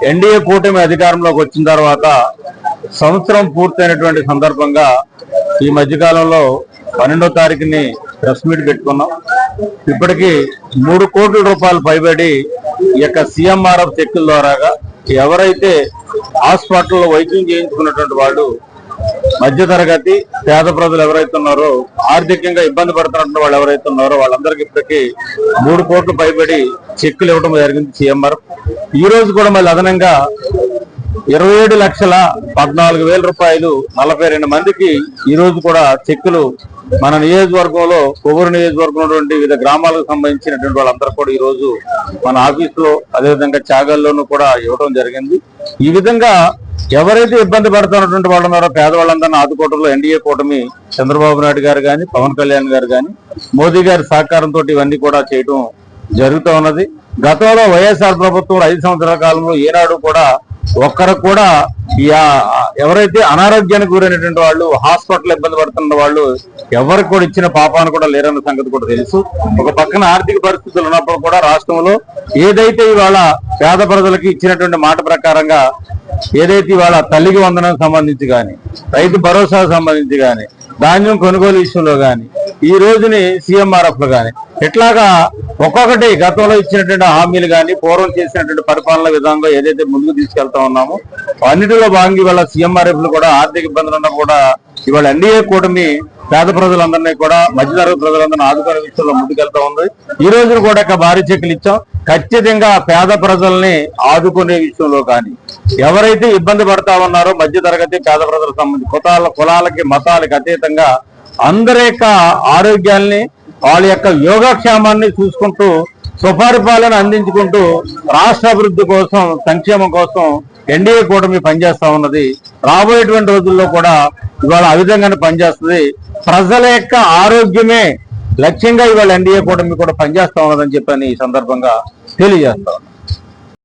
NDA కూటమి అధికారంలోకి వచ్చిన తర్వాత సంవత్సరం పూర్తయినటువంటి సందర్భంగా ఈ మధ్యకాలంలో 12వ తారీఖుని ప్రెస్ మీట్ పెట్టుకున్నాం. ఇప్పటికీ 3 కోట్ల రూపాయలు పైబడి ఈ యొక్క సీఎంఆర్ఎఫ్ చెక్కుల ద్వారాగా ఎవరైతే హాస్పిటల్లో వైద్యం చేయించుకున్నటువంటి వాళ్ళు మధ్యతరగతి పేద ప్రజలు ఎవరైతే ఉన్నారో, ఆర్థికంగా ఇబ్బంది పడుతున్నటువంటి వాళ్ళు ఎవరైతే ఉన్నారో వాళ్ళందరికీ ఇప్పటికీ 3 కోట్లు పైబడి చెక్కులు ఇవ్వడం జరిగింది సీఎంఆర్ఎఫ్. ఈ రోజు కూడా మళ్ళీ అదనంగా 27,14,000 రూపాయలు 42 మందికి ఈ రోజు కూడా చెక్కులు మన నియోజకవర్గంలో, కొవ్వూరు నియోజకవర్గంలో వివిధ గ్రామాలకు సంబంధించినటువంటి వాళ్ళందరూ కూడా ఈ రోజు మన ఆఫీసులో, అదేవిధంగా చాగల్లోనూ కూడా ఇవ్వడం జరిగింది. ఈ విధంగా ఎవరైతే ఇబ్బంది పడుతున్నటువంటి వాళ్ళు ఉన్నారో పేదవాళ్ళందరినీ ఆదుకోవడంలో ఎన్డీఏ కూటమి చంద్రబాబు నాయుడు గారు కానీ, పవన్ కళ్యాణ్ గారు కానీ, మోదీ గారి సహకారంతో ఇవన్నీ కూడా చేయడం జరుగుతూ ఉన్నది. గతంలో వైఎస్ఆర్ ప్రభుత్వం 5 సంవత్సరాల కాలంలో ఏనాడు కూడా ఒక్కరికి కూడా ఎవరైతే అనారోగ్యానికి గురైనటువంటి వాళ్ళు, హాస్పిటల్ ఇబ్బంది పడుతున్న వాళ్ళు ఎవరికి కూడా ఇచ్చిన పాపాన్ని కూడా లేరన్న సంగతి కూడా తెలుసు. ఒక పక్కన ఆర్థిక పరిస్థితులు ఉన్నప్పుడు కూడా రాష్ట్రంలో ఏదైతే ఇవాళ పేద ప్రజలకి ఇచ్చినటువంటి మాట ప్రకారంగా ఏదైతే ఇవాళ తల్లికి వందనం సంబంధించి కానీ, రైతు భరోసా సంబంధించి కానీ, ధాన్యం కొనుగోలు విషయంలో కానీ, ఈ రోజుని సీఎంఆర్ఎఫ్ లో కానీ ఇట్లాగా ఒక్కొక్కటి గతంలో ఇచ్చినటువంటి హామీలు కానీ, పూర్వం చేసినటువంటి పరిపాలన విధానంలో ఏదైతే ముందుకు తీసుకెళ్తా ఉన్నామో అన్నిటిలో భాగంగా ఇవాళ సీఎంఆర్ఎఫ్ లో కూడా ఆర్థిక ఇబ్బందులు ఉన్నా కూడా ఇవాళ ఎన్డీఏ కూటమి పేద ప్రజలందరినీ కూడా, మధ్యతరగతి ప్రజలందరినీ ఆదుకునే విషయంలో ముందుకెళ్తా ఉంది. ఈ రోజున కూడా భారీ చెక్కులు ఇచ్చాం. ఖచ్చితంగా పేద ప్రజల్ని ఆదుకునే విషయంలో కానీ, ఎవరైతే ఇబ్బంది పడతా ఉన్నారో మధ్యతరగతి పేద ప్రజలకు సంబంధించి కులాలకి మతాలకి అతీతంగా అందరి యొక్క ఆరోగ్యాల్ని, వాళ్ళ యొక్క యోగక్షేమాన్ని చూసుకుంటూ సుపరిపాలన అందించుకుంటూ రాష్ట్ర అభివృద్ధి కోసం, సంక్షేమం కోసం ఎన్డీఏ కూటమి పనిచేస్తా ఉన్నది. రాబోయేటువంటి రోజుల్లో కూడా ఇవాళ ఆ విధంగానే పనిచేస్తుంది. ప్రజల యొక్క ఆరోగ్యమే లక్ష్యంగా ఇవాళ ఎన్డీఏ కూటమి కూడా పనిచేస్తా ఉన్నదని చెప్పని ఈ సందర్భంగా తెలియజేస్తా ఉన్నాం.